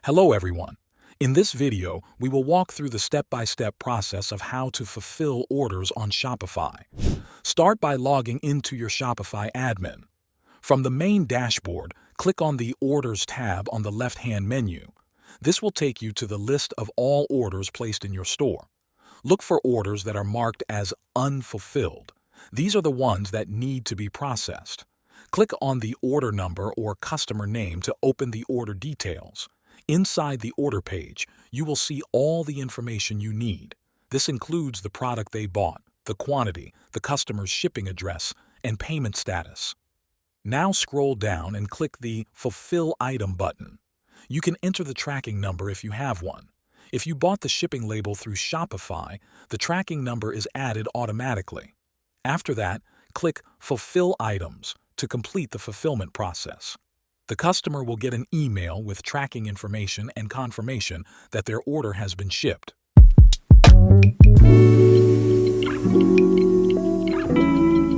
Hello everyone. In this video, we will walk through the step-by-step process of how to fulfill orders on Shopify. Start by logging into your Shopify admin. From the main dashboard, click on the Orders tab on the left-hand menu. This will take you to the list of all orders placed in your store. Look for orders that are marked as Unfulfilled. These are the ones that need to be processed. Click on the order number or customer name to open the order details. Inside the order page, you will see all the information you need. This includes the product they bought, the quantity, the customer's shipping address, and payment status. Now scroll down and click the Fulfill Item button. You can enter the tracking number if you have one. If you bought the shipping label through Shopify, the tracking number is added automatically. After that, click Fulfill Items to complete the fulfillment process. The customer will get an email with tracking information and confirmation that their order has been shipped.